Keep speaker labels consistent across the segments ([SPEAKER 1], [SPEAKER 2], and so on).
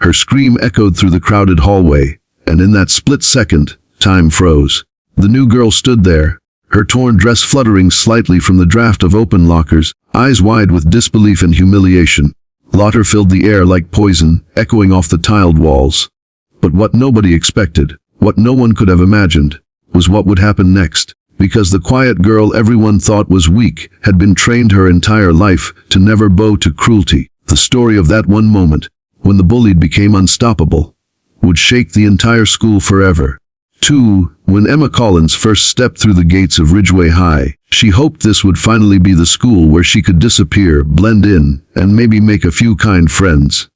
[SPEAKER 1] Her scream echoed through the crowded hallway, and in that split second, time froze. The new girl stood there, her torn dress fluttering slightly from the draft of open lockers, eyes wide with disbelief and humiliation. Laughter filled the air like poison, echoing off the tiled walls. But what nobody expected, what no one could have imagined, was what would happen next. Because the quiet girl everyone thought was weak had been trained her entire life to never bow to cruelty. The story of that one moment, when the bullied became unstoppable, would shake the entire school forever. 2. When Emma Collins first stepped through the gates of Ridgeway High, she hoped this would finally be the school where she could disappear, blend in, and maybe make a few kind friends.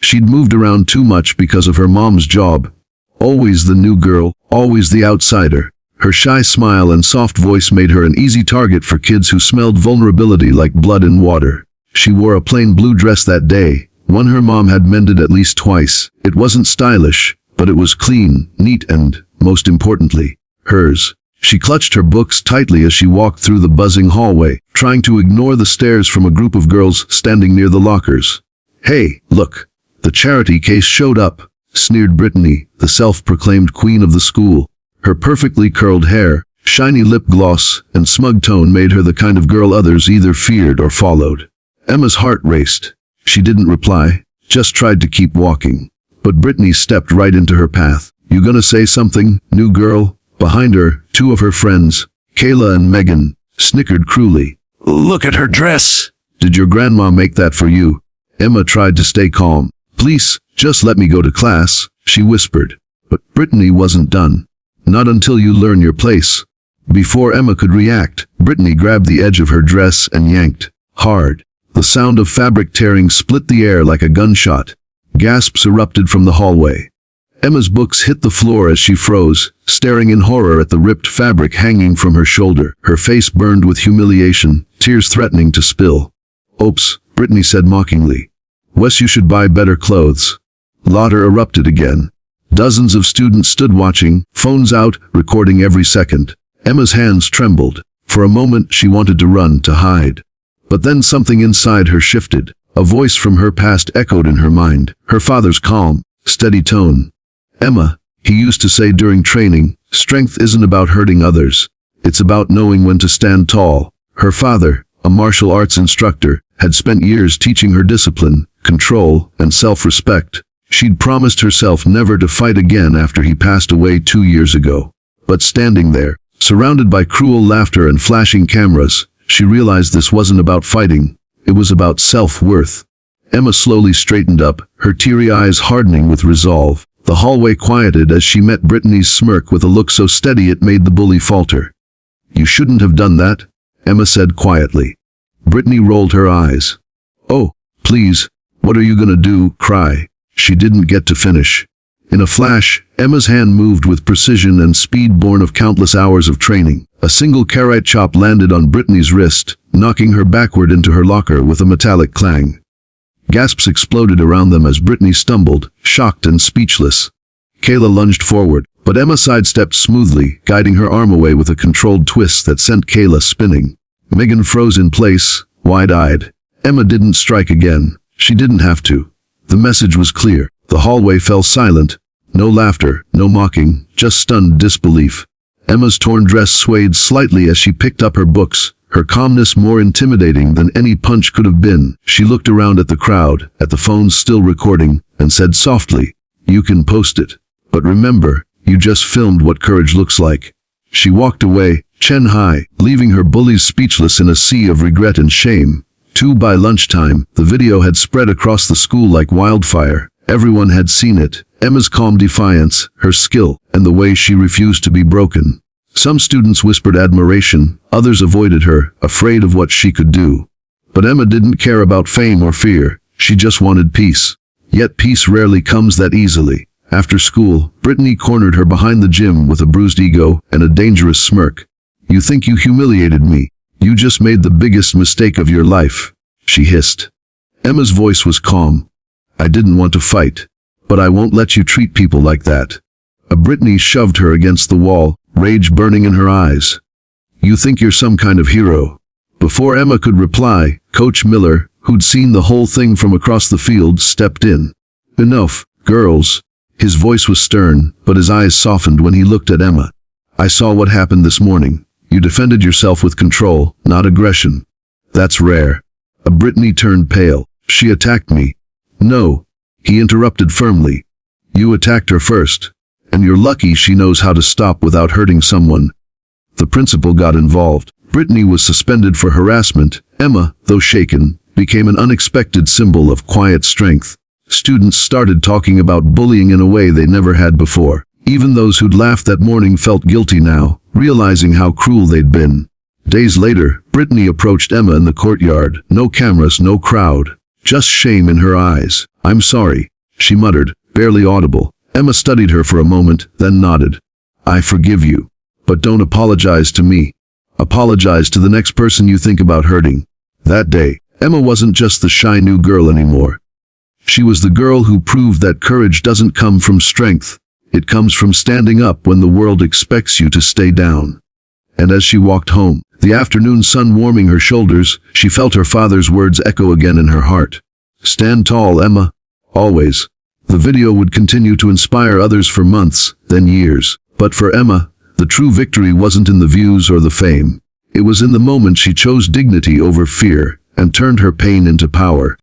[SPEAKER 1] She'd moved around too much because of her mom's job. Always the new girl, always the outsider. Her shy smile and soft voice made her an easy target for kids who smelled vulnerability like blood in water. She wore a plain blue dress that day, one her mom had mended at least twice. It wasn't stylish, but it was clean, neat and, most importantly, hers. She clutched her books tightly as she walked through the buzzing hallway, trying to ignore the stares from a group of girls standing near the lockers. "Hey, look, the charity case showed up," sneered Brittany, the self-proclaimed queen of the school. Her perfectly curled hair, shiny lip gloss, and smug tone made her the kind of girl others either feared or followed. Emma's heart raced. She didn't reply, just tried to keep walking. But Brittany stepped right into her path. "You gonna say something, new girl?" Behind her, two of her friends, Kayla and Megan, snickered cruelly. "Look at her dress! Did your grandma make that for you?" Emma tried to stay calm. "Please, just let me go to class," she whispered. But Brittany wasn't done. "Not until you learn your place." Before Emma could react, Brittany grabbed the edge of her dress and yanked hard. The sound of fabric tearing split the air like a gunshot. Gasps erupted from the hallway. Emma's books hit the floor as she froze, staring in horror at the ripped fabric hanging from her shoulder. Her face burned with humiliation, tears threatening to spill. "Oops," Brittany said mockingly. "Wes, you should buy better clothes." Laughter erupted again. Dozens of students stood watching, phones out, recording every second. Emma's hands trembled. For a moment she wanted to run, to hide. But then something inside her shifted. A voice from her past echoed in her mind, her father's calm, steady tone. "Emma," he used to say during training, "strength isn't about hurting others. It's about knowing when to stand tall." Her father, a martial arts instructor, had spent years teaching her discipline, control, and self-respect. She'd promised herself never to fight again after he passed away 2 years ago. But standing there, surrounded by cruel laughter and flashing cameras, she realized this wasn't about fighting. It was about self-worth. Emma slowly straightened up, her teary eyes hardening with resolve. The hallway quieted as she met Brittany's smirk with a look so steady it made the bully falter. "You shouldn't have done that," Emma said quietly. Brittany rolled her eyes. "Oh, please, what are you gonna do, cry?" She didn't get to finish. In a flash, Emma's hand moved with precision and speed born of countless hours of training. A single karate chop landed on Brittany's wrist, knocking her backward into her locker with a metallic clang. Gasps exploded around them as Brittany stumbled, shocked and speechless. Kayla lunged forward, but Emma sidestepped smoothly, guiding her arm away with a controlled twist that sent Kayla spinning. Megan froze in place, wide-eyed. Emma didn't strike again. She didn't have to. The message was clear. The hallway fell silent. No laughter, no mocking, just stunned disbelief. Emma's torn dress swayed slightly as she picked up her books, her calmness more intimidating than any punch could have been. She looked around at the crowd, at the phones still recording, and said softly, "You can post it. But remember, you just filmed what courage looks like." She walked away, chin high, leaving her bullies speechless in a sea of regret and shame. By lunchtime, the video had spread across the school like wildfire. Everyone had seen it. Emma's calm defiance, her skill, and the way she refused to be broken. Some students whispered admiration, others avoided her, afraid of what she could do. But Emma didn't care about fame or fear. She just wanted peace. Yet peace rarely comes that easily. After school, Brittany cornered her behind the gym with a bruised ego and a dangerous smirk. "You think you humiliated me? You just made the biggest mistake of your life," she hissed. Emma's voice was calm. "I didn't want to fight. But I won't let you treat people like that." Brittany shoved her against the wall, rage burning in her eyes. "You think you're some kind of hero." Before Emma could reply, Coach Miller, who'd seen the whole thing from across the field, stepped in. Enough, girls. His voice was stern, but his eyes softened when he looked at Emma. I saw what happened this morning. You defended yourself with control, not aggression. That's rare. Brittany turned pale. She attacked me. No, he interrupted firmly. You attacked her first. And you're lucky she knows how to stop without hurting someone. The principal got involved. Brittany was suspended for harassment. Emma, though shaken, became an unexpected symbol of quiet strength. Students started talking about bullying in a way they never had before. Even those who'd laughed that morning felt guilty now, realizing how cruel they'd been. Days later, Brittany approached Emma in the courtyard. No cameras, no crowd. Just shame in her eyes. I'm sorry, she muttered, barely audible. Emma studied her for a moment, then nodded. I forgive you. But don't apologize to me. Apologize to the next person you think about hurting. That day, Emma wasn't just the shy new girl anymore. She was the girl who proved that courage doesn't come from strength. It comes from standing up when the world expects you to stay down. And as she walked home, the afternoon sun warming her shoulders, she felt her father's words echo again in her heart. Stand tall, Emma. Always. The video would continue to inspire others for months, then years. But for Emma, the true victory wasn't in the views or the fame. It was in the moment she chose dignity over fear and turned her pain into power.